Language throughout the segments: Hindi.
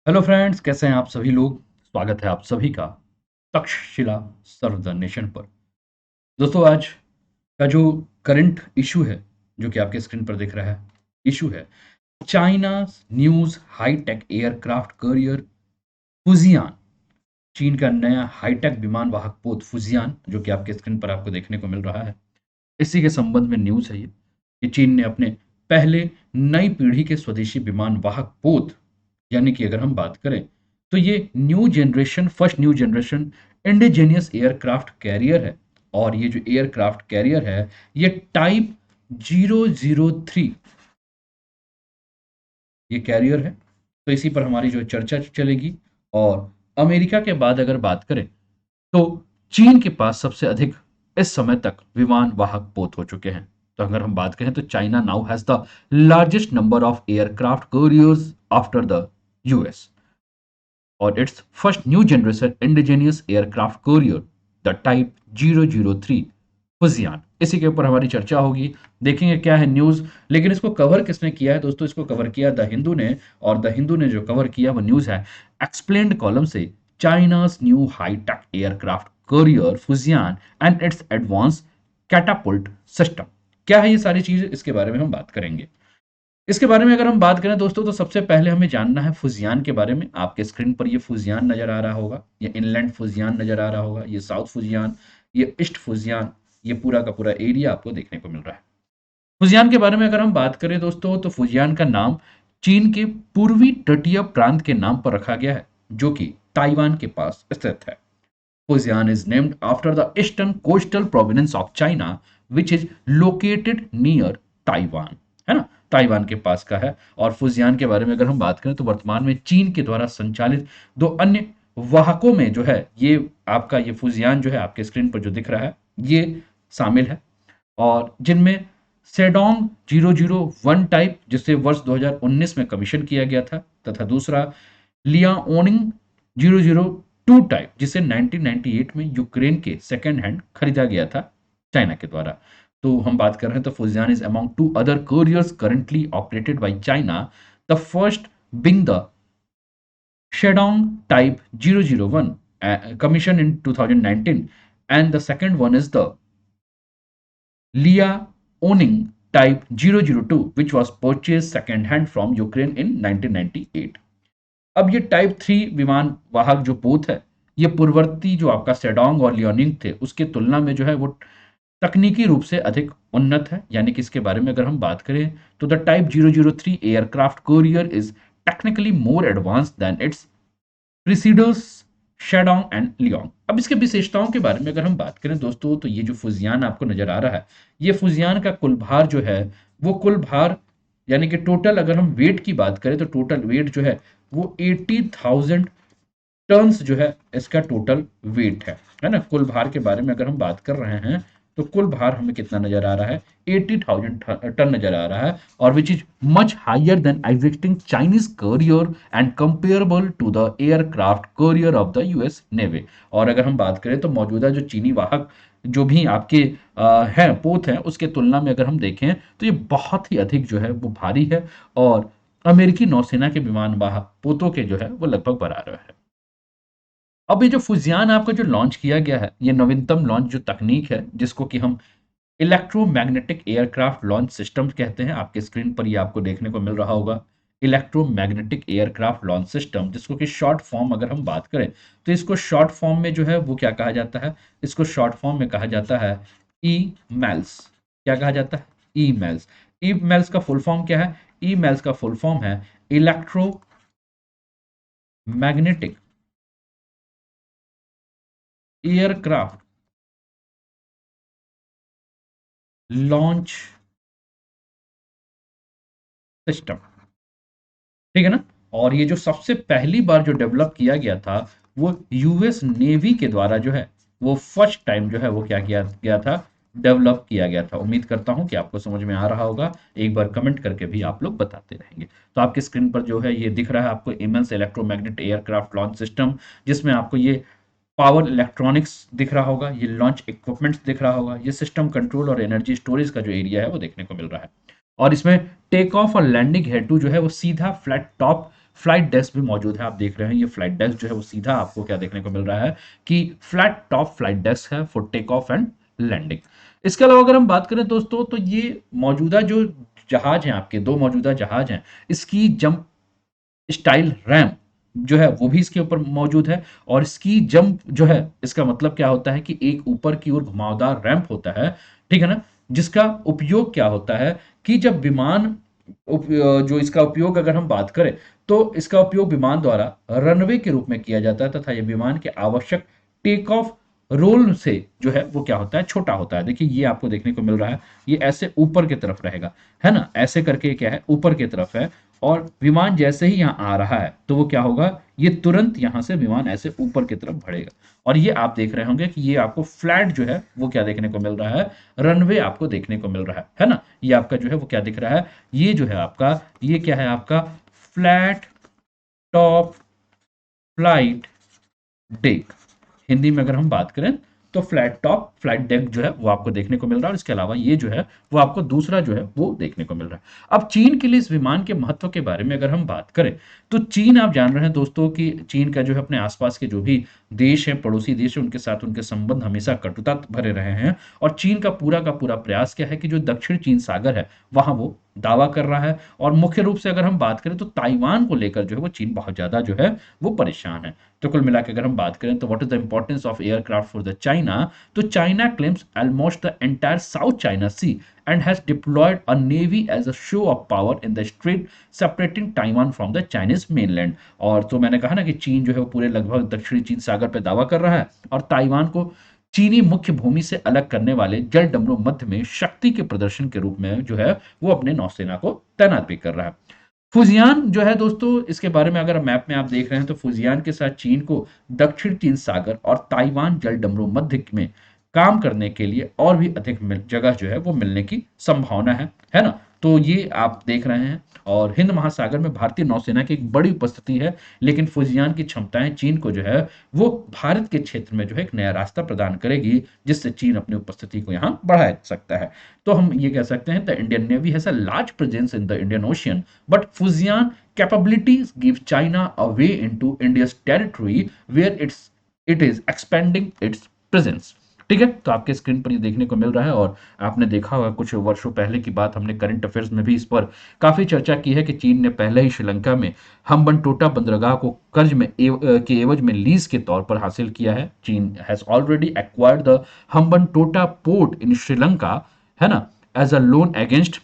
हेलो फ्रेंड्स, कैसे हैं आप सभी लोग। स्वागत है आप सभी का तक्षशिला सर्व द नेशन पर। दोस्तों, आज का जो करंट इशू है, जो कि आपके स्क्रीन पर दिख रहा है, इशू है China news high tech aircraft carrier Fujian. चीन का नया हाईटेक विमान वाहक पोत फुजियान, जो कि आपके स्क्रीन पर आपको देखने को मिल रहा है, इसी के संबंध में न्यूज है ये कि चीन ने अपने पहले नई पीढ़ी के स्वदेशी विमान वाहक पोत, यानी कि अगर हम बात करें तो ये first new generation indigenous aircraft carrier है। और ये जो एयरक्राफ्ट कैरियर है, ये टाइप 003 ये कैरियर है। तो इसी पर हमारी जो चर्चा चलेगी। और अमेरिका के बाद अगर बात करें तो चीन के पास सबसे अधिक इस समय तक विमान वाहक पोत हो चुके हैं। तो अगर हम बात करें तो China now has the largest number of aircraft carriers after the US, और its first new generation indigenous aircraft carrier, the Type 003 Fujian. इसी के ऊपर हमारी चर्चा होगी, देखेंगे क्या है न्यूज। लेकिन इसको कवर किसने किया है दोस्तों? इसको कवर किया द हिंदू ने, और द हिंदू ने जो कवर किया वो न्यूज है एक्सप्लेन्ड कॉलम से, China's new high tech aircraft carrier Fujian and its advance catapult system. क्या है ये सारी चीज, इसके बारे में हम बात करेंगे। इसके बारे में अगर हम बात करें दोस्तों, तो सबसे पहले हमें जानना है फुजियान के बारे में। आपके स्क्रीन पर ये फुजियान नजर आ रहा होगा, ये इनलैंड फुजियान नजर आ रहा होगा, ये साउथ फुजियान, ये ईस्ट फुजियान, ये पूरा का पूरा एरिया आपको देखने को मिल रहा है। फुजियान के बारे में अगर हम बात करें दोस्तों, तो फुजियान का नाम चीन के पूर्वी तटीय प्रांत के नाम पर रखा गया है, जो कि ताइवान के पास स्थित है। Fujian is named after the eastern coastal province of China which is located near Taiwan, है ना, ताइवान के पास का है। और फुजियान के बारे में अगर हम बात करें तो वर्तमान में चीन के द्वारा संचालित दो अन्य वाहकों में जो है ये आपका ये फुजियान जो है आपके स्क्रीन पर जो दिख रहा है ये शामिल है। और जिनमें सेडोंग 001 टाइप, जिसे वर्ष 2019 में कमीशन किया गया था, तथा दूसरा लियाओनिंग 002 टाइप, जिसे 1998 में यूक्रेन के सेकेंड हैंड खरीदा गया था चाइना के द्वारा। तो हम बात कर रहे हैं तो Fujian is among two other carriers currently operated by China, the first being the Shandong type 001 commissioned in 2019, and the second one is the Liaoning Type 002, which was purchased second hand from Ukraine in 1998। अब ये टाइप 3 विमान वाहक जो पोत है, ये पूर्ववर्ती जो आपका सेडोंग और लियोनिंग थे उसके तुलना में जो है वो तकनीकी रूप से अधिक उन्नत है। यानी कि इसके बारे में अगर हम बात करें तो the type 003 aircraft carrier is technically more advance than its preceders Shandong and Liaoning. अब इसके विशेषताओं के बारे में अगर हम बात करें दोस्तों, तो ये जो फुजियान आपको नजर आ रहा है, ये फुजियान का कुल भार जो है वो कुल भार, यानी कि टोटल अगर हम वेट की बात करें तो टोटल वेट जो है वो 80,000 टन्स जो है इसका टोटल वेट है ना। कुल भार के बारे में अगर हम बात कर रहे हैं तो कुल भार हमें कितना नजर आ रहा है? 80,000 टन नजर आ रहा है, और which is much higher than existing Chinese carrier and comparable to the aircraft carrier of the US navy. और अगर हम बात करें तो मौजूदा जो चीनी वाहक जो भी आपके हैं पोत हैं उसके तुलना में अगर हम देखें तो ये बहुत ही अधिक जो है वो भारी है, और अमेरिकी नौसेना के विमान वाहक पोतों के जो है वो लगभग बराबर है। अब ये जो फुजियान आपका जो लॉन्च किया गया है, ये नवीनतम लॉन्च जो तकनीक है जिसको कि हम इलेक्ट्रोमैग्नेटिक एयरक्राफ्ट लॉन्च सिस्टम कहते हैं, आपके स्क्रीन पर ये आपको देखने को मिल रहा होगा। इलेक्ट्रोमैग्नेटिक एयरक्राफ्ट लॉन्च सिस्टम, जिसको कि शॉर्ट फॉर्म अगर हम बात करें तो इसको शॉर्ट फॉर्म में जो है वो क्या कहा जाता है? इसको शॉर्ट फॉर्म में कहा जाता है ई मेल्स। क्या कहा जाता है? ई मेल्स। ई मेल्स का फुल फॉर्म क्या है? ई मेल्स का फुल फॉर्म है इलेक्ट्रोमैग्नेटिक एयरक्राफ्ट लॉन्च सिस्टम, ठीक है ना। और ये जो सबसे पहली बार जो डेवलप किया गया था वो यूएस नेवी के द्वारा जो है वो फर्स्ट टाइम जो है वो क्या किया गया था? डेवलप किया गया था। उम्मीद करता हूं कि आपको समझ में आ रहा होगा, एक बार कमेंट करके भी आप लोग बताते रहेंगे। तो आपकी स्क्रीन पर जो है ये दिख रहा है आपको immense electromagnet aircraft launch system, जिसमें आपको ये पावर इलेक्ट्रॉनिक्स दिख रहा होगा, ये लॉन्च इक्विपमेंट्स दिख रहा होगा, ये सिस्टम कंट्रोल और एनर्जी स्टोरेज का जो एरिया है वो देखने को मिल रहा है। और इसमें टेक ऑफ और लैंडिंग हेड टू जो है वो सीधा फ्लैट टॉप फ्लाइट डेस्क भी मौजूद है। आप देख रहे हैं ये फ्लाइट डेस्क जो है वो सीधा आपको क्या देखने को मिल रहा है कि फ्लैट टॉप फ्लाइट डेस्क है for take off and landing. इसके अलावा अगर हम बात करें दोस्तों तो ये मौजूदा जो जहाज हैं, आपके दो मौजूदा जहाज हैं, इसकी जंप स्टाइल रैंप जो है वो भी इसके ऊपर मौजूद है। और इसकी जंप जो है, इसका मतलब क्या होता है कि एक ऊपर की ओर घुमावदार रैंप होता है, ठीक है ना, जिसका उपयोग क्या होता है कि जब विमान जो इसका उपयोग अगर हम बात करें तो इसका उपयोग विमान द्वारा रनवे के रूप में किया जाता है तथा यह विमान के आवश्यक टेक ऑफ रोल से जो है वो क्या होता है, छोटा होता है। देखिए ये आपको देखने को मिल रहा है, ये ऐसे ऊपर की तरफ रहेगा, है ना, ऐसे करके क्या है ऊपर की तरफ है। और विमान जैसे ही यहाँ आ रहा है तो वो क्या होगा, ये तुरंत यहाँ से विमान ऐसे ऊपर की तरफ बढ़ेगा। और ये आप देख रहे होंगे कि ये आपको फ्लैट जो है वो क्या देखने को मिल रहा है, रनवे आपको देखने को मिल रहा है ना। ये आपका जो है वो क्या दिख रहा है, ये जो है आपका, ये क्या है आपका flat top flight deck. Hindi में अगर हम बात करें तो फ्लैट टॉप फ्लाइट डेक जो है वो आपको देखने को मिल रहा है। और इसके अलावा ये जो है वो आपको दूसरा जो है वो देखने को मिल रहा है। अब चीन के लिए इस विमान के महत्व के बारे में अगर हम बात करें तो चीन, आप जान रहे हैं दोस्तों कि चीन का जो है अपने आसपास के जो भी देश है, पड़ोसी देश है, उनके साथ उनके संबंध हमेशा कटुता भरे रहे हैं। और चीन का पूरा प्रयास क्या है कि जो दक्षिण चीन सागर है वहां वो दावा कर रहा है। और मुख्य रूप से अगर हम बात करें तो ताइवान को लेकर जो है वो चीन बहुत ज्यादा जो है वो परेशान है। तो कुल मिलाकर अगर हम बात करें तो what is the importance of aircraft for the China, तो China claims almost the entire South China Sea and has deployed a navy as a show of power in the strait separating Taiwan from the Chinese mainland। और तो मैंने कहा ना कि चीन जो है वो पूरे लगभग दक्षिणी चीन सागर पे दावा कर रहा है और ताइवान को चीनी मुख्य भूमि से अलग करने वाले जल डमरू मध्य में शक्ति के प्रदर्शन के रूप में जो है वो अपने नौसेना को तैनात भी कर रहा है। फुजियान जो है दोस्तों, इसके बारे में अगर मैप में आप देख रहे हैं तो फुजियान के साथ चीन को दक्षिण चीन सागर और ताइवान जल डमरू मध्य में काम करने के लिए और भी अधिक जगह जो है वो मिलने की संभावना है ना। तो ये आप देख रहे हैं। और हिंद महासागर में भारतीय नौसेना की एक बड़ी उपस्थिति है, लेकिन फुजियान की क्षमताएं चीन को जो है वो भारत के क्षेत्र में जो है एक नया रास्ता प्रदान करेगी, जिससे चीन अपनी उपस्थिति को यहाँ बढ़ा सकता है। तो हम ये कह सकते हैं the Indian navy has a large presence in the Indian ocean, but Fujian capabilities give China a way into India's territory where it is expanding its presence. ठीक है, तो आपके स्क्रीन पर ये देखने को मिल रहा है। और आपने देखा होगा कुछ वर्षों पहले की बात, हमने करंट अफेयर्स में भी इस पर काफी चर्चा की है कि चीन ने पहले ही श्रीलंका में हम्बनटोटा बंदरगाह को कर्ज में के एवज में लीज के तौर पर हासिल किया है। चीन has already acquired the Hambantota port in Sri Lanka, है ना, एज अ लोन अगेंस्ट,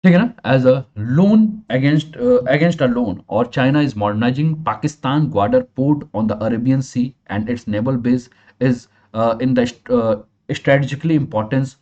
ठीक है ना, as a loan against a loan. और China is modernising Pakistan Gwadar port on the Arabian Sea and its naval base is in the strategically importance.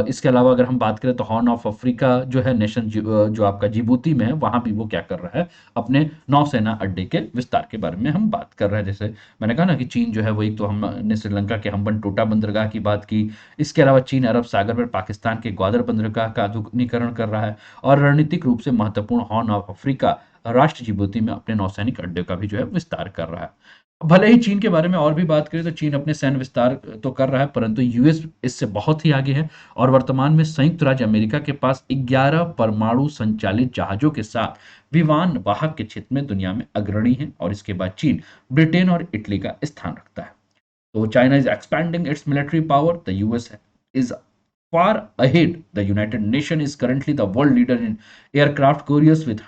इसके अलावा अगर हम बात करें तो हॉर्न ऑफ अफ्रीका जो है नेशन जो आपका जिबूती में है, वहां भी वो क्या कर रहा है, अपने नौसेना अड्डे के विस्तार के बारे में हम बात कर रहे हैं। जैसे मैंने कहा ना कि चीन जो है वो, एक तो हमने श्रीलंका के हम्बनटोटा बंदरगाह की बात की, इसके अलावा चीन अरब सागर में पाकिस्तान के ग्वादर बंदरगाह का आधुनिकीकरण कर रहा है और रणनीतिक रूप से महत्वपूर्ण हॉर्न ऑफ अफ्रीका राष्ट्र जिबूती में अपने नौसैनिक अड्डे का भी जो है विस्तार कर रहा है। भले ही चीन के बारे में और भी बात करें तो चीन अपने सैन्य विस्तार तो कर रहा है, परंतु यूएस इससे बहुत ही आगे है। और वर्तमान में संयुक्त राज्य अमेरिका के पास 11 परमाणु संचालित जहाजों के साथ विमान वाहक के क्षेत्र में दुनिया में अग्रणी है। और इसके बाद चीन ब्रिटेन और इटली का स्थान रखता है। So China is expanding its military power. The US is far ahead. The United Nations is currently the world leader in aircraft carriers with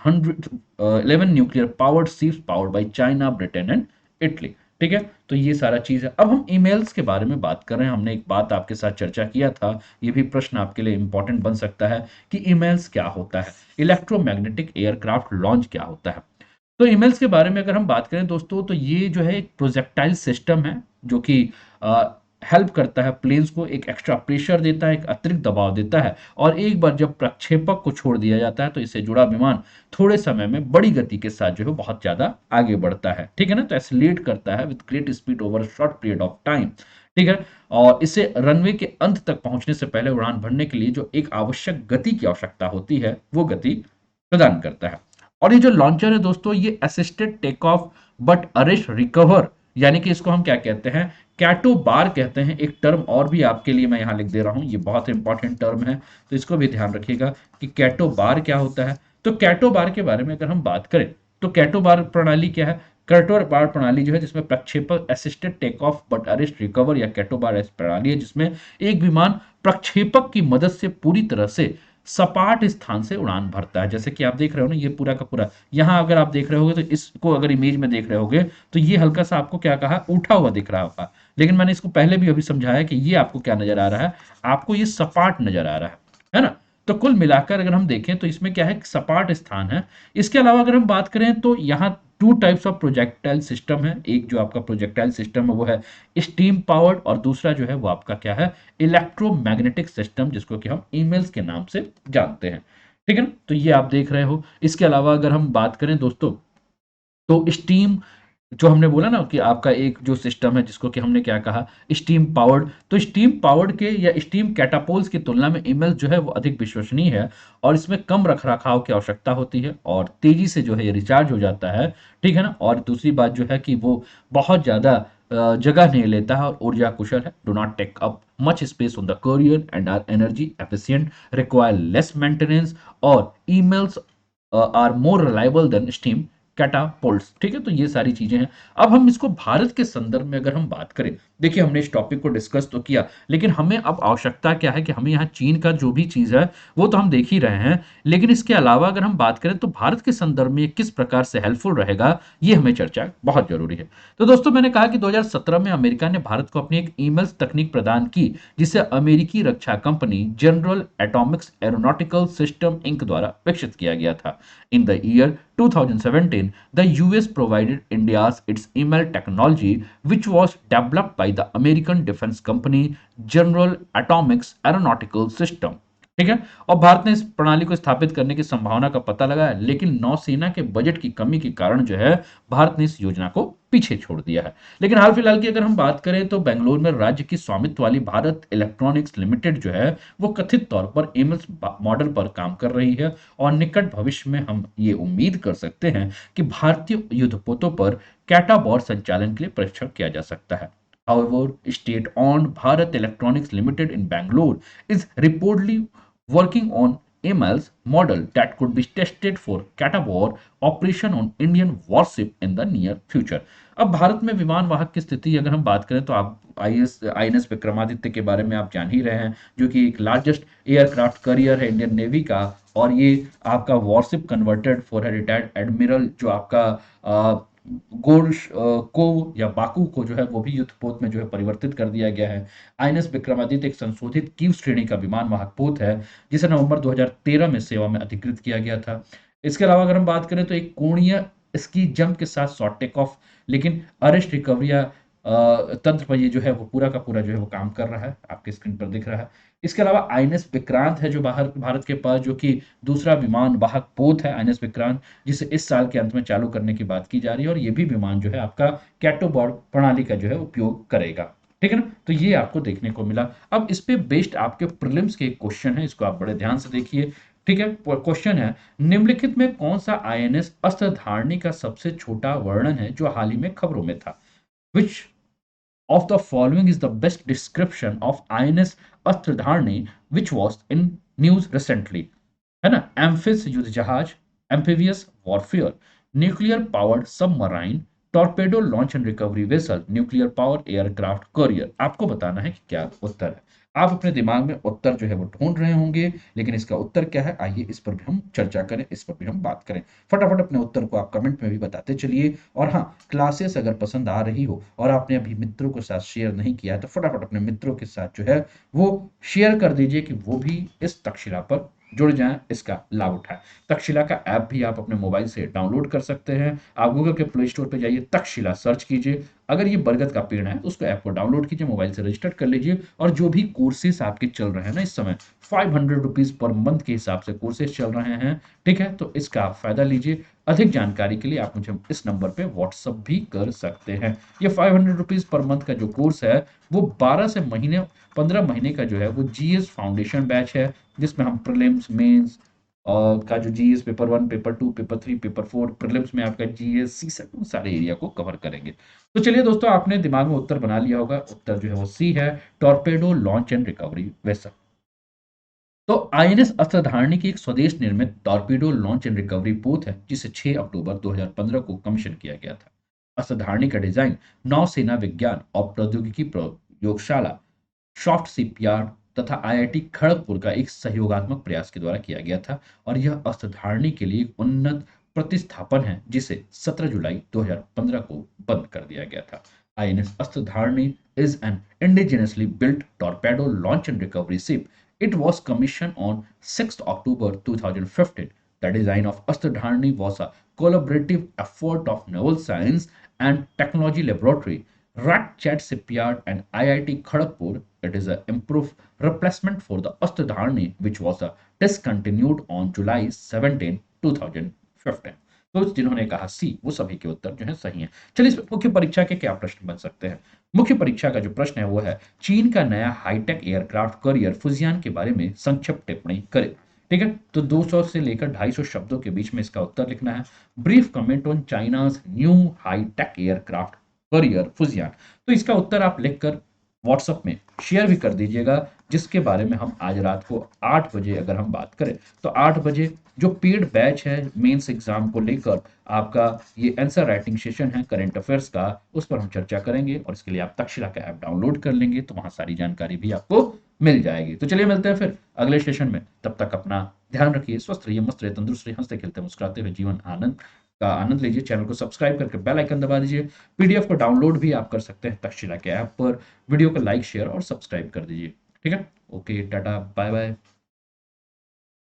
11 nuclear powered ships powered by China, Britain and Italy. ठीक है, तो ये सारा चीज है। अब हम ईमेल्स के बारे में बात कर रहे हैं। हमने एक बात आपके साथ चर्चा किया था, ये भी प्रश्न आपके लिए इंपॉर्टेंट बन सकता है कि ईमेल्स क्या होता है, इलेक्ट्रोमैग्नेटिक एयरक्राफ्ट लॉन्च क्या होता है। तो ईमेल्स के बारे में अगर हम बात करें दोस्तों तो ये जो है एक प्रोजेक्टाइल सिस्टम है जो कि हेल्प करता है प्लेन्स को, एक एक्स्ट्रा प्रेशर देता है, एक अतिरिक्त दबाव देता है। और एक बार जब प्रक्षेपक को छोड़ दिया जाता है तो इससे जुड़ा विमान थोड़े समय में बड़ी गति के साथ जो है बहुत ज्यादा आगे बढ़ता है। ठीक है ना, तो एक्सीलरेट करता है with great speed over short period of time. ठीक है, और इसे रनवे के अंत तक पहुंचने से पहले उड़ान भरने के लिए जो एक आवश्यक गति की आवश्यकता होती है वो गति प्रदान करता है। और ये जो लॉन्चर है दोस्तों, ये assisted take off but arrest recover, यानी कि इसको हम क्या कहते हैं कैटो बार कहते हैं। एक टर्म और भी आपके लिए मैं यहाँ लिख दे रहा हूँ, ये बहुत इंपॉर्टेंट टर्म है, तो इसको भी ध्यान रखिएगा कि कैटो बार क्या होता है। तो कैटो बार के बारे में अगर हम बात करें तो कैटो बार प्रणाली क्या है? कैटो बार प्रणाली जो है जिसमें प्रक्षेपक assisted take off but arrest recover या कैटो बार प्रणाली है, जिसमें एक विमान प्रक्षेपक की मदद से पूरी तरह से सपाट स्थान से उड़ान भरता है। जैसे कि आप देख रहे हो ना, ये पूरा का पूरा यहाँ अगर आप देख रहे होगे तो इसको अगर इमेज में देख रहे होगे तो ये हल्का सा आपको क्या कहा, उठा हुआ दिख रहा होगा, लेकिन मैंने इसको पहले भी अभी समझाया कि ये आपको क्या नजर आ रहा है, आपको ये सपाट नजर आ रहा है ना। तो कुल मिलाकर अगर हम देखें तो इसमें क्या है, सपाट स्थान है। इसके अलावा अगर हम बात करें तो यहाँ two types of projectile system है। एक जो आपका प्रोजेक्टाइल सिस्टम है वो है स्टीम पावर्ड, और दूसरा जो है वो आपका क्या है, इलेक्ट्रोमैग्नेटिक सिस्टम, जिसको कि हम ईमेल्स के नाम से जानते हैं। ठीक है ना, तो ये आप देख रहे हो। इसके अलावा अगर हम बात करें दोस्तों तो स्टीम, जो हमने बोला ना कि आपका एक जो सिस्टम है जिसको कि हमने क्या कहा, स्टीम पावर्ड, तो स्टीम पावर्ड के या स्टीम कैटापोल्स की तुलना में ईमेल जो है वो अधिक विश्वसनीय है, और इसमें कम रखरखाव की आवश्यकता होती है और तेजी से जो है ये रिचार्ज हो जाता है। ठीक है ना, और दूसरी बात जो है कि वो बहुत ज्यादा जगह नहीं लेता है और ऊर्जा कुशल है। Do not take up much space on the carrier and are energy efficient, require less maintenance, और EMALS are more reliable than steam catapults. ठीक है, तो ये सारी चीजें हैं। अब हम इसको भारत के संदर्भ में अगर हम बात करें, देखिए हमने इस टॉपिक को डिस्कस तो किया, लेकिन हमें अब आवश्यकता क्या है कि हमें यहाँ चीन का जो भी चीज है वो तो हम देख ही रहे हैं, लेकिन इसके अलावा अगर हम बात करें तो भारत के संदर्भ में ये किस प्रकार से हेल्पफुल रहेगा, ये हमें चर्चा बहुत जरूरी है। तो दोस्तों मैंने कहा कि 2017 में अमेरिका ने भारत को अपनी एक ईमेल्स तकनीक प्रदान की, जिसे अमेरिकी रक्षा कंपनी General Atomics Aeronautical System Inc द्वारा विकसित किया गया था। In the year 2017, the US provided India's its email technology, which was developed by the American defense company General Atomics Aeronautical System। ठीक है, और भारत ने इस प्रणाली को स्थापित करने की संभावना का पता लगाया, लेकिन नौसेना के बजट की कमी के कारण जो है भारत ने इस योजना को पीछे छोड़ दिया है। लेकिन हाल फिलहाल की अगर हम बात करें तो बेंगलुरु में राज्य की स्वामित्व वाली भारत इलेक्ट्रॉनिक्स लिमिटेड जो है वो कथित तौर पर एमएस मॉडल पर काम कर रही है, और निकट भविष्य में हम ये उम्मीद कर सकते हैं कि भारतीय युद्धपोतों पर कैटाबॉर संचालन के लिए परीक्षण किया जा सकता है। However, state-owned Bharat Electronics Limited in Bangalore is reportedly working on AML's model that could be tested for Katabor operation on Indian warship in the near future। अब भारत में विमान वाहक की स्थिति अगर हम बात करें तो आप आईएनएस विक्रमादित्य के बारे में आप जान ही रहे हैं, जो कि एक लार्जेस्ट एयरक्राफ्ट करियर है इंडियन नेवी का, और ये आपका worship converted for retired admiral जो आपका को या बाकू को जो है वो भी युद्धपोत में जो है परिवर्तित कर दिया गया है। आईएनएस विक्रमादित्य एक संशोधित क्यू श्रेणी का विमान वाहक पोत है, जिसे नवंबर 2013 में सेवा में अधिकृत किया गया था। इसके अलावा अगर हम बात करें तो एक कोणीय स्की जंप के साथ शॉर्ट टेक ऑफ, लेकिन अरेस्ट रिकवरी तंत्र पर ये जो है वो पूरा का पूरा जो है वो काम कर रहा है, आपके स्क्रीन पर दिख रहा है। इसके अलावा आईएनएस विक्रांत है जो बाहर भारत के पास, जो कि दूसरा विमान वाहक पोत है आईएनएस विक्रांत, जिसे इस साल के अंत में चालू करने की बात की जा रही है, और ये भी विमान जो है आपका कैटोबॉर्ड प्रणाली का जो है उपयोग करेगा। ठीक है ना, तो ये आपको देखने को मिला। अब इस पे बेस्ड आपके प्रीलिम्स के क्वेश्चन है, इसको आप बड़े ध्यान से देखिए। ठीक है, क्वेश्चन है, निम्नलिखित में कौन सा आईएनएस अस्त्र धारणी का सबसे छोटा वर्णन है जो हाल ही में खबरों में था? Which of the following is the best description of INS अस्त्रधारणी which was in news recently? है ना, एम्फिस युद्ध जहाज, amphibious warfare, nuclear powered submarine, torpedo launch and recovery vessel, nuclear power aircraft carrier. आपको बताना है कि क्या उत्तर है। आप अपने दिमाग में उत्तर जो है वो ढूंढ रहे होंगे, लेकिन इसका उत्तर क्या है, आइए इस पर भी हम चर्चा करें, इस पर भी हम बात करें। फटाफट अपने उत्तर को आप कमेंट में भी बताते चलिए। और हाँ, क्लासेस अगर पसंद आ रही हो और आपने अभी मित्रों के साथ शेयर नहीं किया है तो फटाफट अपने मित्रों के साथ जो है वो शेयर कर दीजिए कि वो भी इस तक्षशिला पर जुड़ जाएं, इसका लाभ उठाएं। तक्षशिला का ऐप भी आप अपने मोबाइल से डाउनलोड कर सकते हैं। आप गूगल के प्ले स्टोर पर जाइए, तक्षशिला सर्च कीजिए। अगर ये बरगद का पेड़ है तो उसको ऐप को डाउनलोड कीजिए, मोबाइल से रजिस्टर कर लीजिए, और जो भी कोर्सेस आपके चल रहे हैं ना इस समय, 500 रुपीज पर मंथ के हिसाब से कोर्सेज चल रहे हैं। ठीक है, तो इसका आप फायदा लीजिए। अधिक जानकारी के लिए आप मुझे इस नंबर पे व्हाट्सअप भी कर सकते हैं। ये 500 रुपीज पर मंथ का जो कोर्स है वो 15 महीने का जो है वो जीएस फाउंडेशन बैच है, जिसमें हम प्रीलिम्स, मेंस, और का जो GS paper 1, paper 2, paper 3, paper 4, prelims में आपका जीएस, सीसेट, उन सारे एरिया को कवर करेंगे। तो चलिए दोस्तों, आपने दिमाग में उत्तर बना लिया होगा। उत्तर जो है वो सी है, torpedo launch and recovery vessel. तो आईएनएस अस्त्रधारणी की एक स्वदेश निर्मित टॉर्पीडो लॉन्च एंड रिकवरी पोत है, जिसे 6 अक्टूबर 2015 को कमीशन किया गया था। अस्त्रधारणी का डिजाइन नौसेना विज्ञान और प्रौद्योगिकी प्रयोगशाला, सॉफ्ट शिपयार्ड तथा आईआईटी खड़गपुर का एक सहयोगात्मक प्रयास के द्वारा किया गया था, और यह अस्त्रधारणी के लिए एक उन्नत प्रतिस्थापन है जिसे 17 जुलाई 2015 को बंद कर दिया गया था। INS Astradharini is an indigenously built torpedo launch and recovery ship. It was commissioned on 6th October 2015. The design of Astradharani was a collaborative effort of Naval Science and Technology Laboratory, Ratchet Shipyard, and IIT Kharagpur. It is an improved replacement for the Astradharani, which was discontinued on July 17, 2015. तो जिन्होंने कहा सी, वो सभी के उत्तर जो है सही हैं। चलिए, इस मुख्य परीक्षा के क्या प्रश्न बन सकते हैं। मुख्य परीक्षा का जो प्रश्न है वो है, चीन का नया हाईटेक एयरक्राफ्ट करियर फुजियान के बारे में संक्षिप्त टिप्पणी करें। ठीक है, तो 200 से लेकर 250 शब्दों के बीच में इसका उत्तर लिखना है। Brief comment on China's new high tech aircraft carrier Fujian. तो इसका उत्तर आप लिखकर व्हाट्सएप में शेयर भी कर दीजिएगा, जिसके बारे में हम आज रात को 8 बजे अगर हम बात करें तो 8 बजे जो पेड बैच है मेंस एग्जाम को लेकर, आपका ये आंसर राइटिंग सेशन है करंट अफेयर्स का, उस पर हम चर्चा करेंगे। और इसके लिए आप तक्षशिला का ऐप डाउनलोड कर लेंगे तो वहां सारी जानकारी भी आपको मिल जाएगी। तो चलिए मिलते हैं फिर अगले सेशन में। तब तक अपना ध्यान रखिए, स्वस्थ रहिए, मस्त रहिए, तंदुरुस्त रहिए, हंसते खेलते मुस्कुराते हुए जीवन आनंद का आनंद लीजिए। चैनल को सब्सक्राइब करके बेल आइकन दबा दीजिए। पीडीएफ को डाउनलोड भी आप कर सकते हैं तक्षशिला के ऐप पर। वीडियो को लाइक शेयर और सब्सक्राइब कर दीजिए। ठीक है, ओके, टाटा, बाय बाय।